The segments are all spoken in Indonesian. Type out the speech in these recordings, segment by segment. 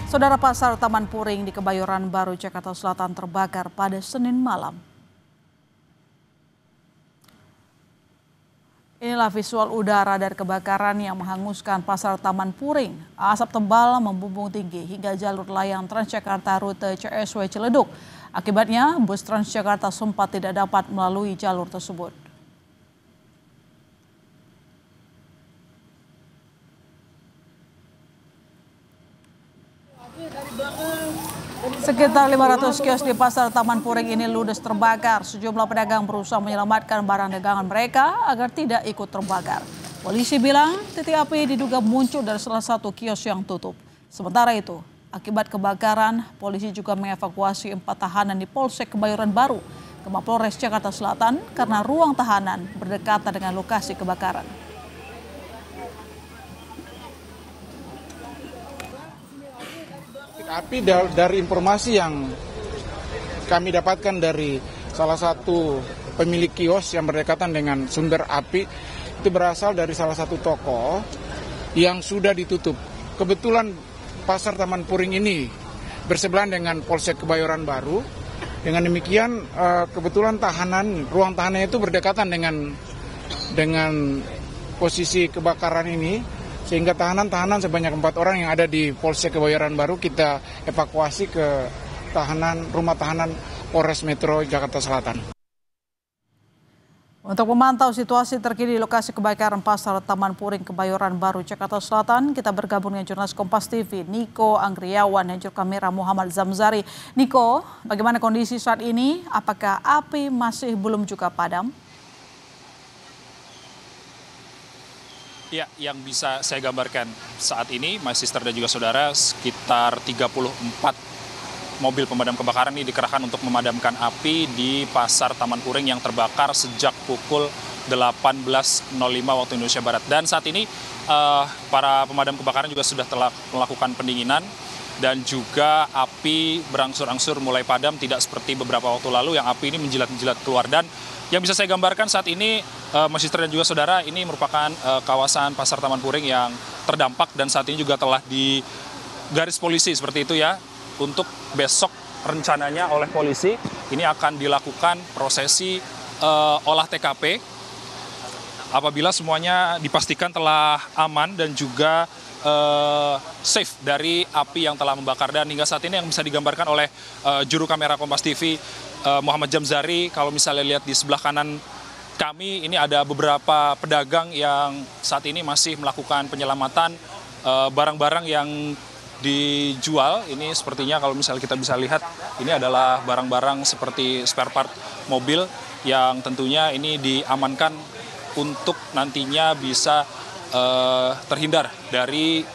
Saudara, pasar Taman Puring di Kebayoran Baru, Jakarta Selatan terbakar pada Senin malam. Inilah visual udara dari kebakaran yang menghanguskan pasar Taman Puring. Asap tebal membumbung tinggi hingga jalur layang Transjakarta rute CSW Ciledug. Akibatnya, bus Transjakarta sempat tidak dapat melalui jalur tersebut. Sekitar 500 kios di pasar Taman Puring ini ludes terbakar. Sejumlah pedagang berusaha menyelamatkan barang dagangan mereka agar tidak ikut terbakar. Polisi bilang titik api diduga muncul dari salah satu kios yang tutup. Sementara itu, akibat kebakaran, polisi juga mengevakuasi 4 tahanan di Polsek Kebayoran Baru ke Mapolres Jakarta Selatan karena ruang tahanan berdekatan dengan lokasi kebakaran. Api dari informasi yang kami dapatkan dari salah satu pemilik kios yang berdekatan dengan sumber api, itu berasal dari salah satu toko yang sudah ditutup. Kebetulan pasar Taman Puring ini bersebelahan dengan Polsek Kebayoran Baru. Dengan demikian kebetulan ruang tahanan itu berdekatan dengan posisi kebakaran ini. Sehingga tahanan sebanyak 4 orang yang ada di Polsek Kebayoran Baru kita evakuasi ke rumah tahanan Polres Metro Jakarta Selatan. Untuk memantau situasi terkini di lokasi kebakaran pasar Taman Puring Kebayoran Baru Jakarta Selatan, kita bergabung dengan jurnalis Kompas TV Niko Anggriawan dan juru kamera Muhammad Zamzari. Niko, bagaimana kondisi saat ini? Apakah api masih belum juga padam? Ya, yang bisa saya gambarkan saat ini, my sister dan juga saudara, sekitar 34 mobil pemadam kebakaran ini dikerahkan untuk memadamkan api di pasar Taman Puring yang terbakar sejak pukul 18.05 waktu Indonesia Barat. Dan saat ini para pemadam kebakaran juga sudah telah melakukan pendinginan dan juga api berangsur-angsur mulai padam, tidak seperti beberapa waktu lalu yang api ini menjilat-jilat keluar. Dan yang bisa saya gambarkan saat ini, Mas Sister dan juga saudara, ini merupakan kawasan pasar Taman Puring yang terdampak dan saat ini juga telah di garis polisi seperti itu ya. Untuk besok rencananya oleh polisi ini akan dilakukan prosesi olah TKP apabila semuanya dipastikan telah aman dan juga safe dari api yang telah membakar. Dan hingga saat ini yang bisa digambarkan oleh juru kamera Kompas TV Muhammad Zamzari, kalau misalnya lihat di sebelah kanan kami, ini ada beberapa pedagang yang saat ini masih melakukan penyelamatan barang-barang yang dijual. Ini sepertinya kalau misalnya kita bisa lihat, ini adalah barang-barang seperti spare part mobil yang tentunya ini diamankan untuk nantinya bisa terhindar dari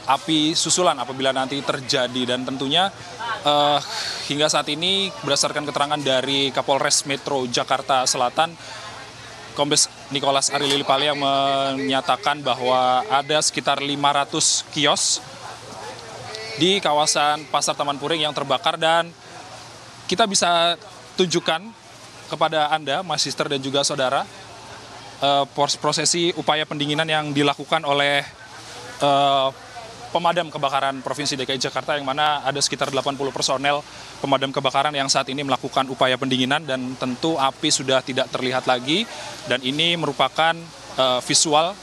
api susulan apabila nanti terjadi. Dan tentunya hingga saat ini berdasarkan keterangan dari Kapolres Metro Jakarta Selatan, Kombes Nicholas Ari Lilipali, yang menyatakan bahwa ada sekitar 500 kios di kawasan pasar Taman Puring yang terbakar. Dan kita bisa tunjukkan kepada Anda, Mas Sister dan juga saudara, prosesi upaya pendinginan yang dilakukan oleh pemadam kebakaran Provinsi DKI Jakarta, yang mana ada sekitar 80 personel pemadam kebakaran yang saat ini melakukan upaya pendinginan. Dan tentu api sudah tidak terlihat lagi, dan ini merupakan visual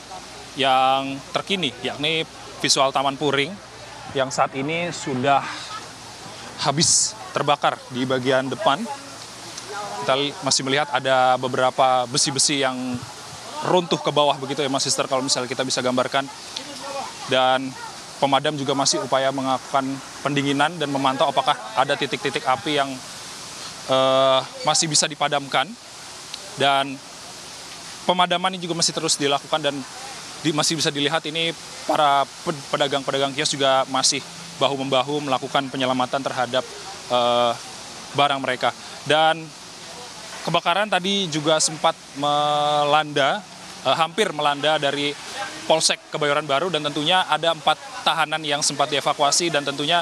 yang terkini, yakni visual Taman Puring yang saat ini sudah habis terbakar di bagian depan. Kita masih melihat ada beberapa besi-besi yang runtuh ke bawah begitu ya Mas Sister, kalau misalnya kita bisa gambarkan. Dan pemadam juga masih upaya melakukan pendinginan dan memantau apakah ada titik-titik api yang masih bisa dipadamkan. Dan pemadaman ini juga masih terus dilakukan, dan masih bisa dilihat ini para pedagang-pedagang kios juga masih bahu-membahu melakukan penyelamatan terhadap barang mereka. Dan kebakaran tadi juga sempat hampir melanda dari Polsek Kebayoran Baru, dan tentunya ada 4 tahanan yang sempat dievakuasi. Dan tentunya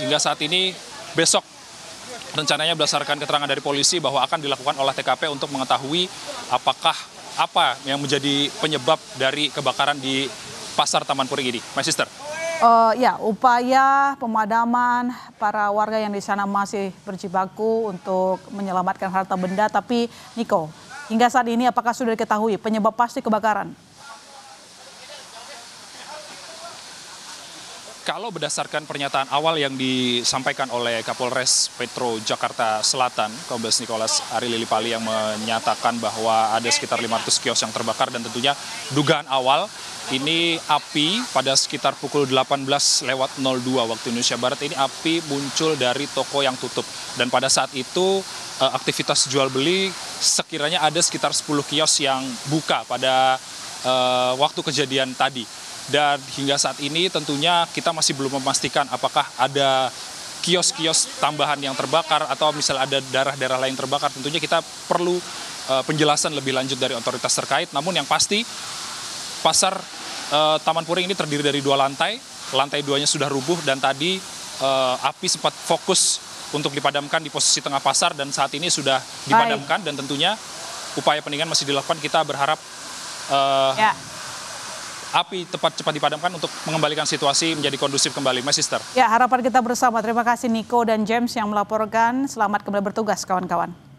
hingga saat ini besok rencananya berdasarkan keterangan dari polisi bahwa akan dilakukan olah TKP untuk mengetahui apa yang menjadi penyebab dari kebakaran di pasar Taman Puring ini. My Sister. Ya, upaya pemadaman para warga yang di sana masih berjibaku untuk menyelamatkan harta benda. Tapi Niko, hingga saat ini apakah sudah diketahui penyebab pasti kebakaran? Kalau berdasarkan pernyataan awal yang disampaikan oleh Kapolres Metro Jakarta Selatan, Kombes Nicholas Ari Lilipali, yang menyatakan bahwa ada sekitar 500 kios yang terbakar, dan tentunya dugaan awal ini api pada sekitar pukul 18.02 waktu Indonesia Barat, ini api muncul dari toko yang tutup. Dan pada saat itu aktivitas jual beli sekiranya ada sekitar 10 kios yang buka pada waktu kejadian tadi. Dan hingga saat ini tentunya kita masih belum memastikan apakah ada kios-kios tambahan yang terbakar atau misalnya ada daerah-daerah lain terbakar. Tentunya kita perlu penjelasan lebih lanjut dari otoritas terkait. Namun yang pasti pasar Taman Puring ini terdiri dari 2 lantai. Lantai 2-nya sudah rubuh, dan tadi api sempat fokus untuk dipadamkan di posisi tengah pasar, dan saat ini sudah dipadamkan. Dan tentunya upaya pendinginan masih dilakukan. Kita berharap api cepat dipadamkan untuk mengembalikan situasi menjadi kondusif kembali. Mas Sister. Ya, harapan kita bersama. Terima kasih Niko dan James yang melaporkan. Selamat kembali bertugas, kawan-kawan.